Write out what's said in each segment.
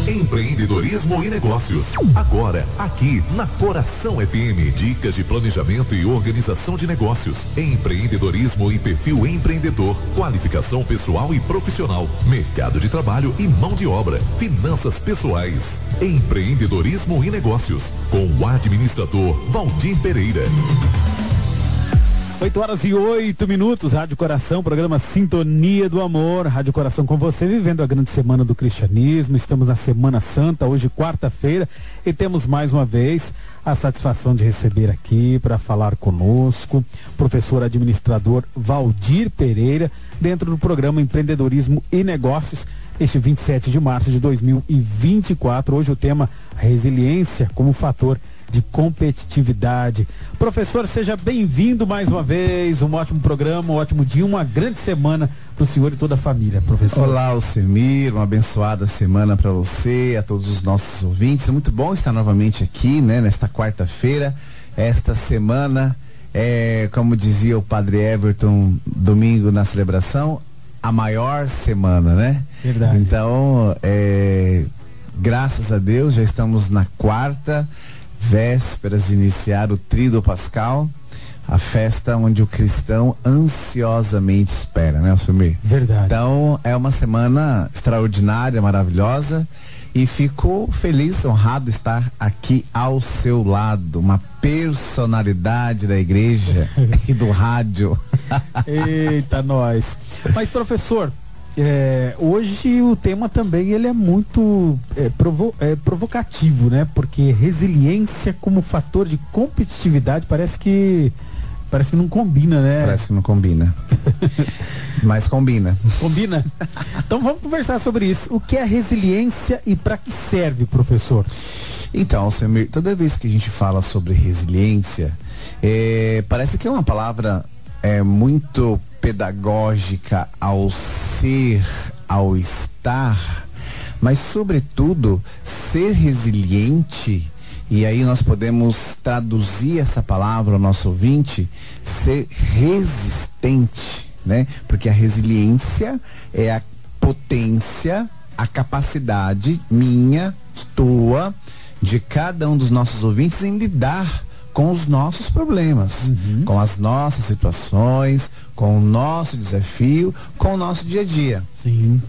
Empreendedorismo e negócios. Agora, aqui na Coração FM. Dicas de planejamento e organização de negócios. Empreendedorismo e perfil empreendedor. Qualificação pessoal e profissional. Mercado de trabalho e mão de obra. Finanças pessoais. Empreendedorismo e negócios. Com o administrador Valdir Pereira. 8h08, Rádio Coração, programa Sintonia do Amor, Rádio Coração com você, vivendo a grande semana do cristianismo. Estamos na Semana Santa, hoje quarta-feira, e temos mais uma vez a satisfação de receber aqui para falar conosco professor administrador Valdir Pereira, dentro do programa Empreendedorismo e Negócios, este 27 de março de 2024. Hoje o tema resiliência como fator de competitividade. Professor, seja bem-vindo mais uma vez, um ótimo programa, um ótimo dia, uma grande semana para o senhor e toda a família, professor. Olá, Alcemir, uma abençoada semana para você, a todos os nossos ouvintes. É muito bom estar novamente aqui, né, nesta quarta-feira. Esta semana é, como dizia o padre Everton, domingo na celebração, a maior semana, né? Verdade. Então, graças a Deus, já estamos na quarta, vésperas de iniciar o Tríduo Pascal, a festa onde o cristão ansiosamente espera, né, Alcemir? Verdade. Então, é uma semana extraordinária, maravilhosa, e fico feliz, honrado estar aqui ao seu lado, uma personalidade da igreja e do rádio. Eita, nós. Mas, professor, hoje o tema também ele é muito provocativo, né? Porque resiliência como fator de competitividade parece que não combina, né? Parece que não combina. Mas combina. Combina? Então vamos conversar sobre isso. O que é resiliência e para que serve, professor? Então, Alcemir, toda vez que a gente fala sobre resiliência, parece que é uma palavra muito pedagógica ao ser, ao estar, mas sobretudo ser resiliente, e aí nós podemos traduzir essa palavra ao nosso ouvinte, ser resistente, né? Porque a resiliência é a potência, a capacidade minha, tua, de cada um dos nossos ouvintes em lidar com os nossos problemas, com as nossas situações, com o nosso desafio, com o nosso dia a dia. Sim.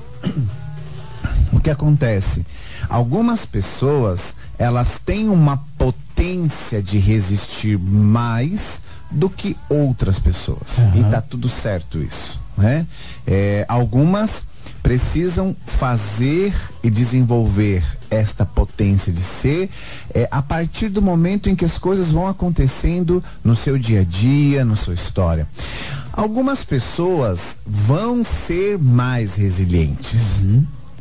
O que acontece? Algumas pessoas, elas têm uma potência de resistir mais do que outras pessoas. E tá tudo certo isso, né? Algumas precisam fazer e desenvolver esta potência de ser a partir do momento em que as coisas vão acontecendo no seu dia a dia, na sua história. Algumas pessoas vão ser mais resilientes,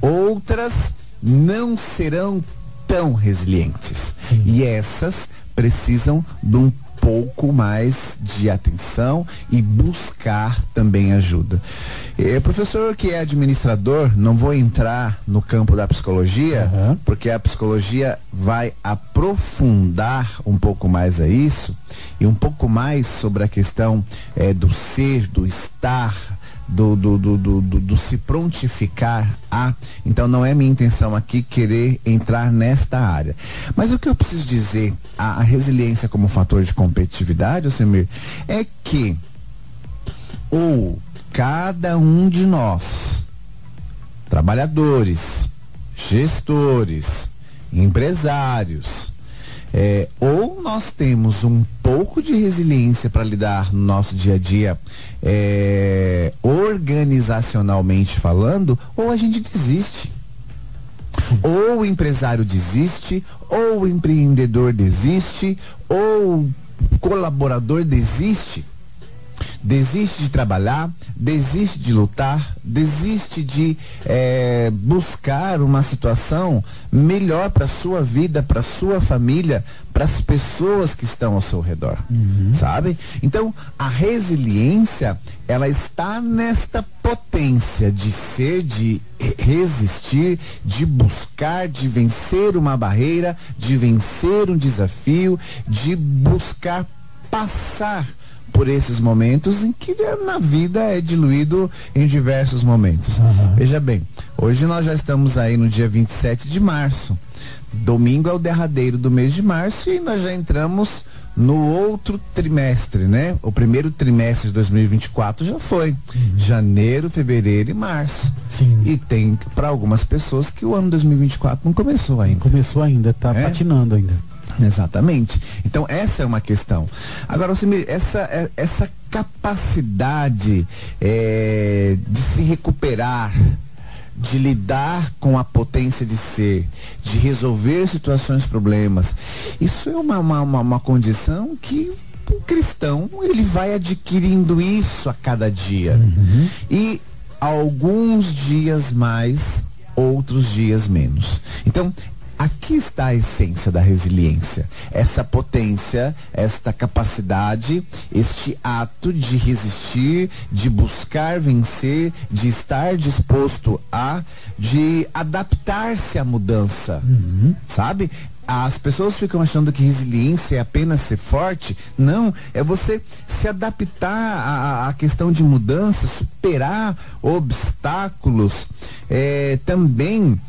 outras não serão tão resilientes. E essas precisam de um pouco mais de atenção e buscar também ajuda. Professor que é administrador, não vou entrar no campo da psicologia, porque a psicologia vai aprofundar um pouco mais a isso, e um pouco mais sobre a questão do ser, do estar, do se prontificar a. Então não é minha intenção aqui querer entrar nesta área. Mas o que eu preciso dizer, a resiliência como fator de competitividade, Alcemir, é que cada um de nós, trabalhadores, gestores, empresários, ou nós temos um pouco de resiliência para lidar no nosso dia a dia, organizacionalmente falando, ou a gente desiste. Ou o empresário desiste, ou o empreendedor desiste, ou o colaborador desiste. Desiste de trabalhar, desiste de lutar, desiste de buscar uma situação melhor para sua vida, para sua família, para as pessoas que estão ao seu redor, sabe? Então, a resiliência, ela está nesta potência de ser, de resistir, de buscar, de vencer uma barreira, de vencer um desafio, de buscar passar por esses momentos em que na vida é diluído em diversos momentos. Veja bem, hoje nós já estamos aí no dia 27 de março. Domingo é o derradeiro do mês de março e nós já entramos no outro trimestre, né? O primeiro trimestre de 2024 já foi. Janeiro, fevereiro e março. Sim. E tem para algumas pessoas que o ano 2024 não começou ainda. Começou ainda, tá patinando ainda. Exatamente. Então essa é uma questão. Agora, essa capacidade de se recuperar, de lidar com a potência de ser, de resolver situações, problemas, isso é uma condição que o cristão ele vai adquirindo isso a cada dia. E alguns dias mais, outros dias menos. Então, aqui está a essência da resiliência. Essa potência, esta capacidade, este ato de resistir, de buscar vencer, de estar disposto de adaptar-se à mudança. Sabe? As pessoas ficam achando que resiliência é apenas ser forte. Não, é você se adaptar à questão de mudança, superar obstáculos, também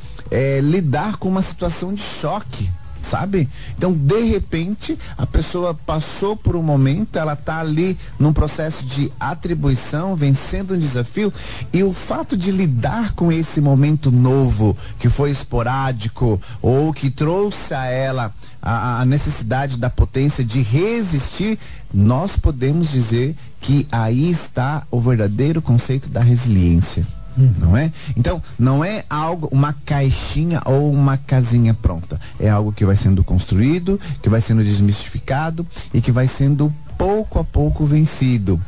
lidar com uma situação de choque, sabe? Então, de repente, a pessoa passou por um momento, ela está ali num processo de atribuição, vencendo um desafio, e o fato de lidar com esse momento novo, que foi esporádico, ou que trouxe a ela a necessidade da potência de resistir, nós podemos dizer que aí está o verdadeiro conceito da resiliência. Não é? Então, não é algo, uma caixinha ou uma casinha pronta. É algo que vai sendo construído, que vai sendo desmistificado e que vai sendo pouco a pouco vencido.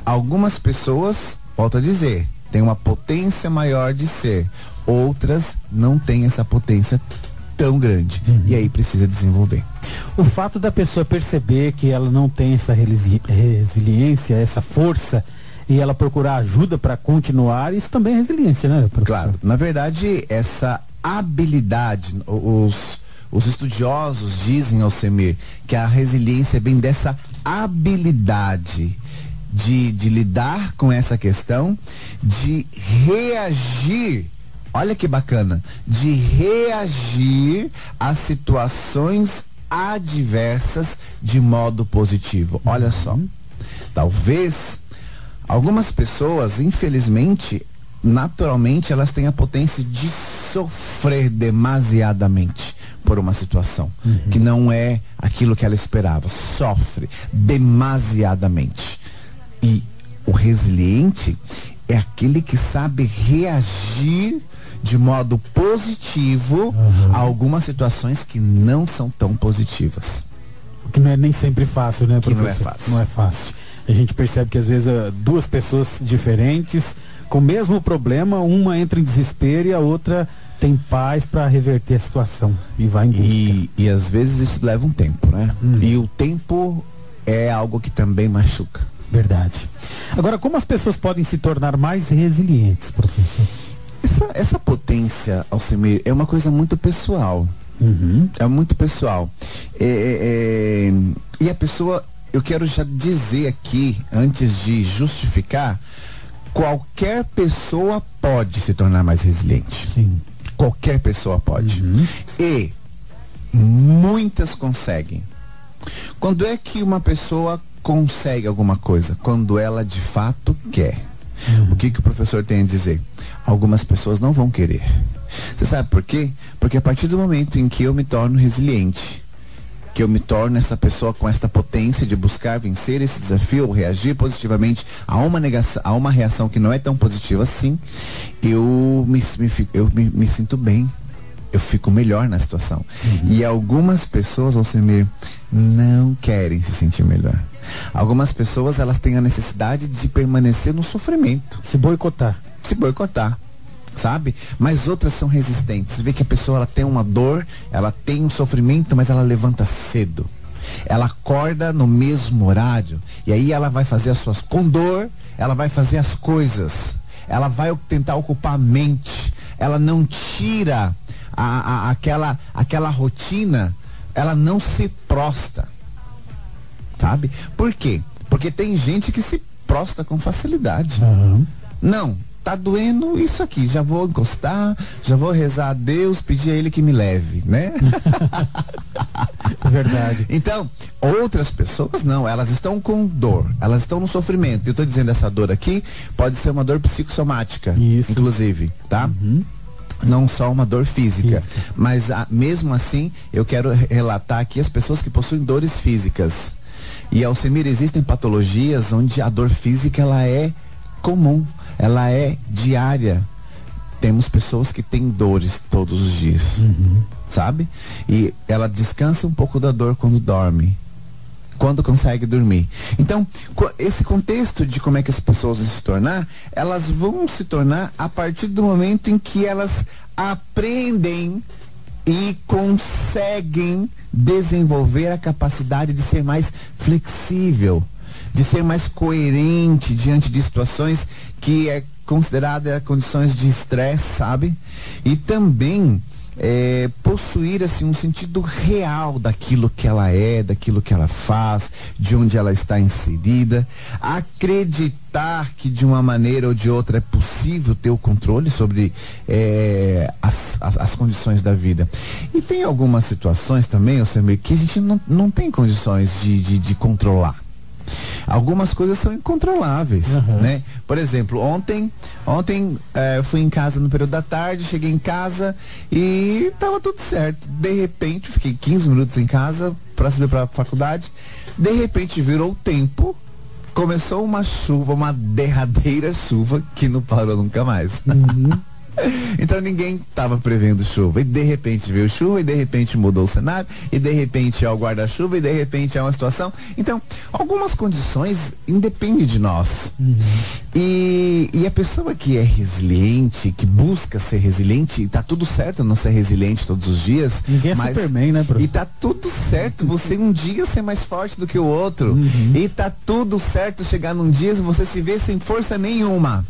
Algumas pessoas, volto a dizer, têm uma potência maior de ser. Outras não têm essa potência tão grande. E aí precisa desenvolver. O fato da pessoa perceber que ela não tem essa resiliência, essa força, e ela procurar ajuda para continuar, isso também é resiliência, né, professor? Claro. Na verdade, essa habilidade, os estudiosos dizem, Alcemir, que a resiliência vem dessa habilidade de lidar com essa questão, de reagir, olha que bacana, de reagir a situações adversas de modo positivo. Olha só, talvez algumas pessoas, infelizmente, naturalmente, elas têm a potência de sofrer demasiadamente por uma situação que não é aquilo que ela esperava. Sofre demasiadamente. E o resiliente é aquele que sabe reagir de modo positivo a algumas situações que não são tão positivas. O que não é nem sempre fácil, né, professor? Que não é fácil. Não é fácil. A gente percebe que às vezes duas pessoas diferentes, com o mesmo problema, uma entra em desespero e a outra tem paz para reverter a situação e vai em busca. E às vezes isso leva um tempo, né? E o tempo é algo que também machuca. Verdade. Agora, como as pessoas podem se tornar mais resilientes, professor? Essa potência, Alcemir, é uma coisa muito pessoal. É muito pessoal. E a pessoa... Eu quero já dizer aqui, antes de justificar, qualquer pessoa pode se tornar mais resiliente. Sim. Qualquer pessoa pode. E muitas conseguem. Quando é que uma pessoa consegue alguma coisa? Quando ela de fato quer. O que o professor tem a dizer? Algumas pessoas não vão querer. Você sabe por quê? Porque a partir do momento em que eu me torno resiliente, que eu me torno essa pessoa com esta potência de buscar vencer esse desafio, ou reagir positivamente a uma reação que não é tão positiva assim, eu me sinto bem, eu fico melhor na situação. E algumas pessoas, Alcemir, não querem se sentir melhor. Algumas pessoas, elas têm a necessidade de permanecer no sofrimento. Se boicotar. Sabe? Mas outras são resistentes. Você vê que a pessoa, ela tem uma dor, ela tem um sofrimento, mas ela levanta cedo. Ela acorda no mesmo horário. E aí ela vai fazer com dor, ela vai fazer as coisas. Ela vai tentar ocupar a mente. Ela não tira aquela rotina, ela não se prostra. Sabe? Por quê? Porque Porque tem gente que se prostra com facilidade. Não, tá doendo isso aqui, já vou encostar, já vou rezar a Deus, pedir a Ele que me leve, né? Verdade. Então, outras pessoas não, elas estão com dor, elas estão no sofrimento. Eu tô dizendo, essa dor aqui pode ser uma dor psicossomática, inclusive, tá? Não só uma dor física. Mas mesmo assim, eu quero relatar aqui as pessoas que possuem dores físicas. E, Alcemir, existem patologias onde a dor física, ela é comum, ela é diária. Temos pessoas que têm dores todos os dias, sabe? E ela descansa um pouco da dor quando dorme, quando consegue dormir. Então, esse contexto de como é que as pessoas vão se tornar, elas vão se tornar a partir do momento em que elas aprendem e conseguem desenvolver a capacidade de ser mais flexível, de ser mais coerente diante de situações que é considerada condições de estresse, sabe? E também possuir assim um sentido real daquilo que ela é, daquilo que ela faz, de onde ela está inserida, acreditar que de uma maneira ou de outra é possível ter o controle sobre as condições da vida. E tem algumas situações também, Alcemir, que a gente não tem condições de controlar. Algumas coisas são incontroláveis, né? Por exemplo, ontem eu fui em casa no período da tarde, cheguei em casa e tava tudo certo. De repente, fiquei 15 minutos em casa para subir para a faculdade. De repente virou o tempo, começou uma chuva, uma derradeira chuva que não parou nunca mais. Então ninguém estava prevendo chuva, e de repente veio chuva, e de repente mudou o cenário, e de repente é o guarda-chuva, e de repente é uma situação. Então, algumas condições independem de nós. E a pessoa que é resiliente, que busca ser resiliente, e tá tudo certo não ser resiliente todos os dias. Ninguém é Superman, né, Bruno? E tá tudo certo você um dia ser mais forte do que o outro. E tá tudo certo chegar num dia você se vê sem força nenhuma.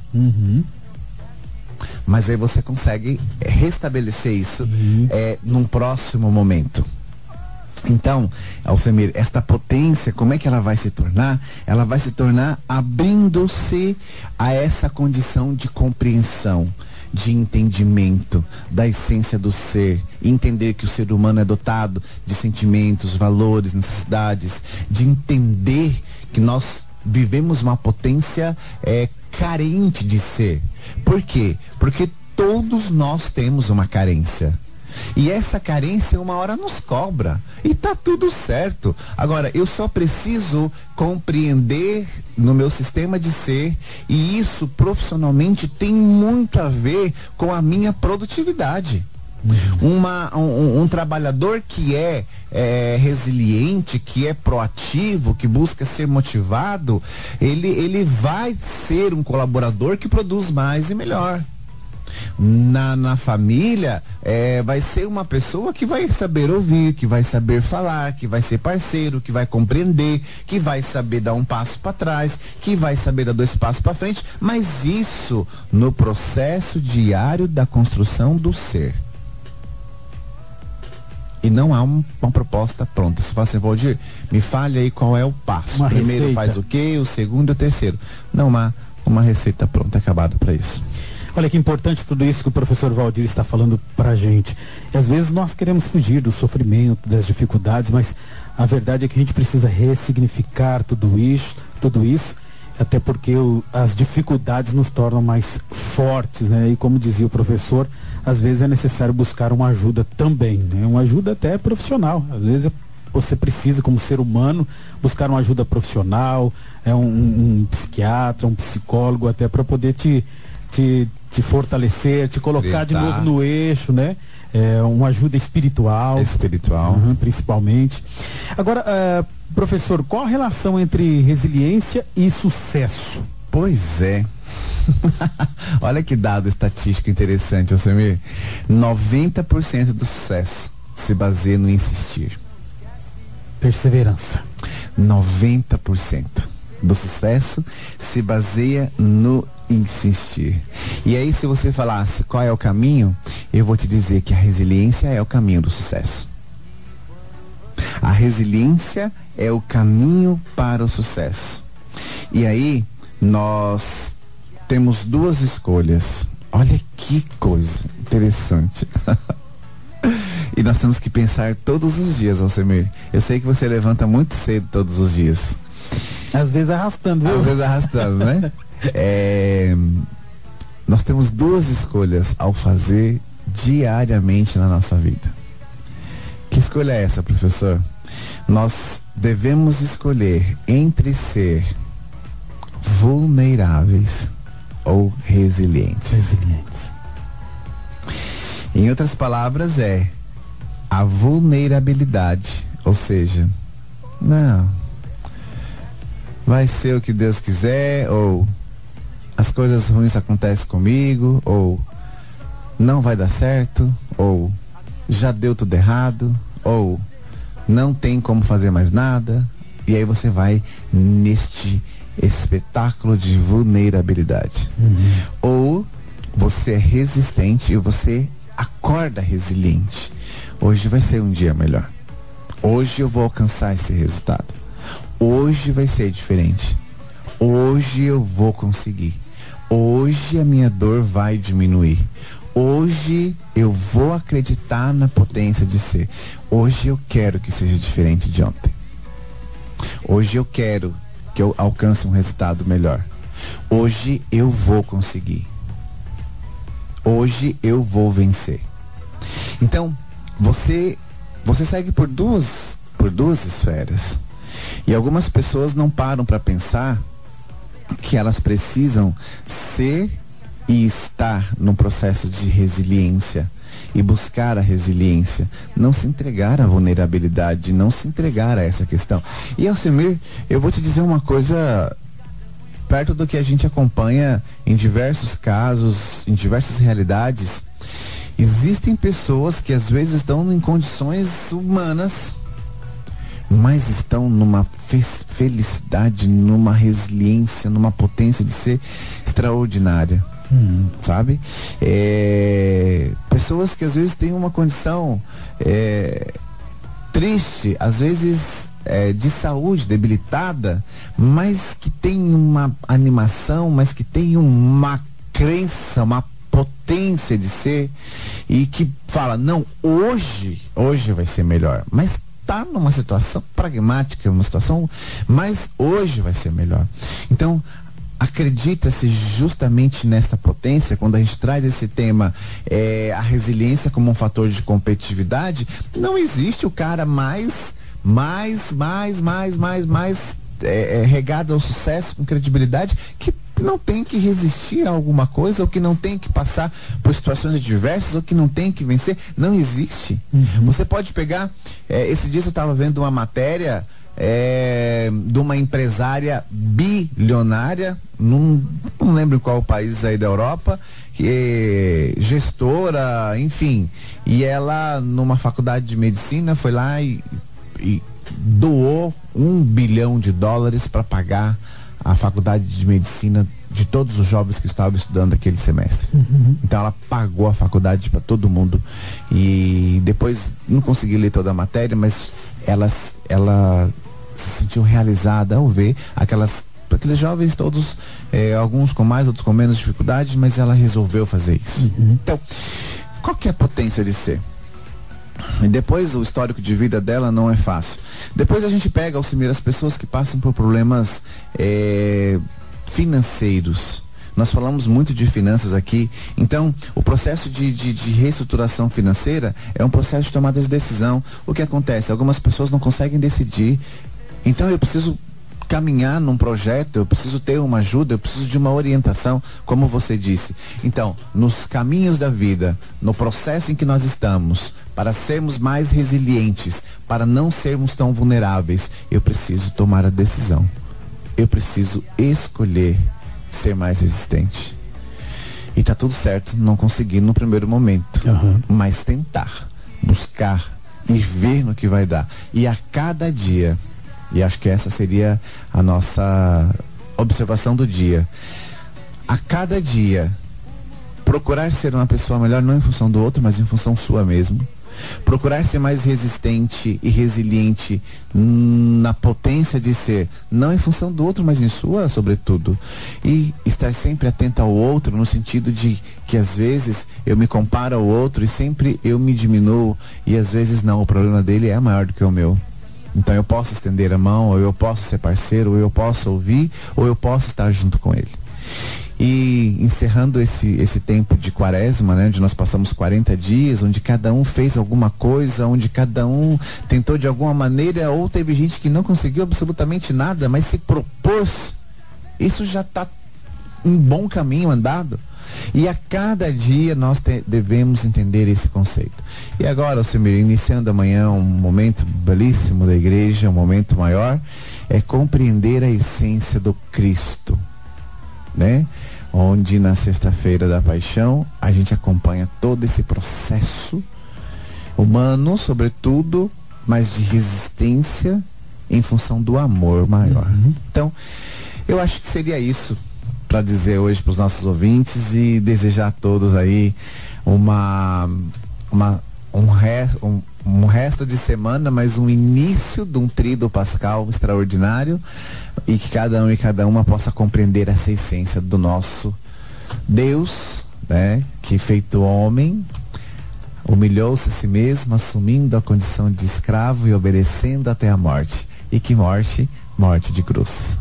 Mas aí você consegue restabelecer isso num próximo momento. Então, Alcemir, esta potência, como é que ela vai se tornar? Ela vai se tornar abrindo-se a essa condição de compreensão, de entendimento da essência do ser, entender que o ser humano é dotado de sentimentos, valores, necessidades, de entender que nós vivemos uma potência carente de ser. Por quê? Porque todos nós temos uma carência. E essa carência uma hora nos cobra. E tá tudo certo. Agora, eu só preciso compreender no meu sistema de ser, e isso profissionalmente tem muito a ver com a minha produtividade. Um trabalhador que é resiliente, que é proativo, que busca ser motivado, ele vai ser um colaborador que produz mais e melhor. Na família, vai ser uma pessoa que vai saber ouvir, que vai saber falar, que vai ser parceiro, que vai compreender, que vai saber dar um passo para trás, que vai saber dar 2 passos para frente, mas isso no processo diário da construção do ser. E não há uma proposta pronta. Você fala assim, Valdir, me fale aí qual é o passo. O primeiro receita. Faz o quê? O segundo e o terceiro. Não há uma receita pronta, acabada para isso. Olha que importante tudo isso que o professor Valdir está falando pra gente. E às vezes nós queremos fugir do sofrimento, das dificuldades, mas a verdade é que a gente precisa ressignificar tudo isso, até porque as dificuldades nos tornam mais fortes, né? E como dizia o professor, às vezes é necessário buscar uma ajuda também, né? Uma ajuda até profissional. Às vezes você precisa, como ser humano, buscar uma ajuda profissional, um psiquiatra, um psicólogo, até para poder te fortalecer, te colocar de novo no eixo, né? Uma ajuda espiritual. Principalmente. Agora, professor, qual a relação entre resiliência e sucesso? Pois é. Olha que dado estatístico interessante, Alcemir. 90% do sucesso se baseia no insistir. Perseverança. 90% do sucesso se baseia no insistir. E aí, se você falasse qual é o caminho, eu vou te dizer que a resiliência é o caminho do sucesso. A resiliência é o caminho para o sucesso. E aí, nós temos duas escolhas. Olha que coisa interessante. E nós temos que pensar todos os dias, Alcemir. Eu sei que você levanta muito cedo todos os dias. Às vezes arrastando, viu? Às vezes arrastando, né? Nós temos duas escolhas ao fazer diariamente na nossa vida. Que escolha é essa, professor? Nós devemos escolher entre ser vulneráveis ou resilientes. Em outras palavras, a vulnerabilidade, ou seja, não, vai ser o que Deus quiser, ou as coisas ruins acontecem comigo, ou não vai dar certo, ou já deu tudo errado, ou não tem como fazer mais nada. E aí você vai neste espetáculo de vulnerabilidade. Ou você é resistente e você acorda resiliente. Hoje vai ser um dia melhor. Hoje eu vou alcançar esse resultado. Hoje vai ser diferente. Hoje eu vou conseguir. Hoje a minha dor vai diminuir. Hoje eu vou acreditar na potência de ser. Hoje eu quero que seja diferente de ontem. Hoje eu quero que eu alcance um resultado melhor. Hoje eu vou conseguir. Hoje eu vou vencer. Então, você segue por duas esferas. E algumas pessoas não param para pensar que elas precisam ser e estar num processo de resiliência e buscar a resiliência, não se entregar à vulnerabilidade, não se entregar a essa questão. E Alcemir, eu vou te dizer uma coisa, perto do que a gente acompanha em diversos casos, em diversas realidades, existem pessoas que às vezes estão em condições humanas, mas estão numa felicidade, numa resiliência, numa potência de ser extraordinária. Sabe? Pessoas que às vezes têm uma condição triste, às vezes de saúde debilitada, mas que tem uma animação, mas que tem uma crença, uma potência de ser, e que fala, não, hoje vai ser melhor, mas está numa situação pragmática, uma situação, mas hoje vai ser melhor. Então, acredita-se justamente nesta potência, quando a gente traz esse tema, a resiliência como um fator de competitividade. Não existe o cara mais regado ao sucesso, com credibilidade, que não tem que resistir a alguma coisa, ou que não tem que passar por situações adversas, ou que não tem que vencer. Não existe. Você pode pegar, esse dia eu estava vendo uma matéria de uma empresária bilionária, não lembro qual país aí da Europa, que gestora, enfim, e ela numa faculdade de medicina foi lá e doou $1 bilhão para pagar a faculdade de medicina de todos os jovens que estavam estudando aquele semestre. Então ela pagou a faculdade para todo mundo. E depois, não consegui ler toda a matéria, mas ela se sentiu realizada ao ver aqueles jovens todos, alguns com mais, outros com menos dificuldade, mas ela resolveu fazer isso. Então, qual que é a potência de ser? E depois, o histórico de vida dela não é fácil. Depois a gente pega, Alcemir, as pessoas que passam por problemas financeiros. Nós falamos muito de finanças aqui. Então, o processo de reestruturação financeira é um processo de tomada de decisão. O que acontece? Algumas pessoas não conseguem decidir. Então, eu preciso caminhar num projeto, eu preciso ter uma ajuda, eu preciso de uma orientação, como você disse. Então, nos caminhos da vida, no processo em que nós estamos, para sermos mais resilientes, para não sermos tão vulneráveis, eu preciso tomar a decisão. Eu preciso escolher ser mais resistente. E tá tudo certo não conseguir no primeiro momento, mas tentar, buscar e ver no que vai dar. E a cada dia, e acho que essa seria a nossa observação do dia, a cada dia procurar ser uma pessoa melhor, não em função do outro, mas em função sua mesmo. Procurar ser mais resistente e resiliente na potência de ser, não em função do outro, mas em sua, sobretudo. E estar sempre atento ao outro, no sentido de que às vezes eu me comparo ao outro e sempre eu me diminuo, e às vezes não, o problema dele é maior do que o meu. Então eu posso estender a mão, ou eu posso ser parceiro, ou eu posso ouvir, ou eu posso estar junto com ele. E encerrando esse tempo de quaresma, né, onde nós passamos 40 dias, onde cada um fez alguma coisa, onde cada um tentou de alguma maneira, ou teve gente que não conseguiu absolutamente nada, mas se propôs, isso já está um bom caminho andado. E a cada dia nós devemos entender esse conceito. E agora, Alcemir, iniciando amanhã um momento belíssimo da igreja, um momento maior, é compreender a essência do Cristo, né? Onde na sexta-feira da paixão a gente acompanha todo esse processo humano, sobretudo, mas de resistência em função do amor maior. Então, eu acho que seria isso para dizer hoje para os nossos ouvintes, e desejar a todos aí um resto de semana, mas um início de um tríduo pascal extraordinário, e que cada um e cada uma possa compreender essa essência do nosso Deus, né, que feito homem humilhou-se a si mesmo, assumindo a condição de escravo e obedecendo até a morte. E que morte? Morte de cruz.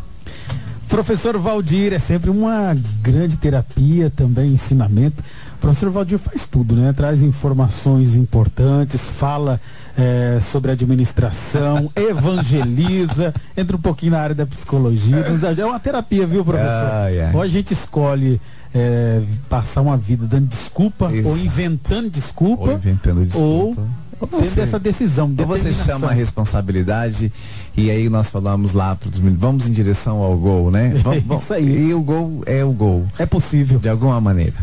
Professor Valdir, é sempre uma grande terapia, também ensinamento. O professor Valdir faz tudo, né? Traz informações importantes, fala sobre administração, evangeliza, entra um pouquinho na área da psicologia. É uma terapia, viu, professor? Ou a gente escolhe passar uma vida dando desculpa, ou inventando desculpa, ou tendo essa decisão. Ou você chama a responsabilidade, e aí nós falamos lá para os meninos, vamos em direção ao gol, né? Isso aí. E o gol é o gol. É possível. De alguma maneira.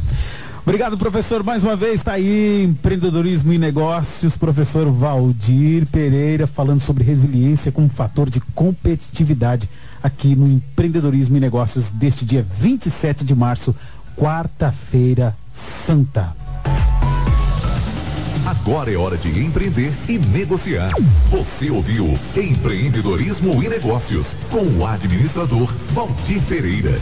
Obrigado, professor. Mais uma vez está aí, empreendedorismo e negócios, professor Valdir Pereira, falando sobre resiliência como fator de competitividade aqui no Empreendedorismo e Negócios deste dia 27 de março, quarta-feira santa. Agora é hora de empreender e negociar. Você ouviu Empreendedorismo e Negócios com o administrador Valdir Pereira.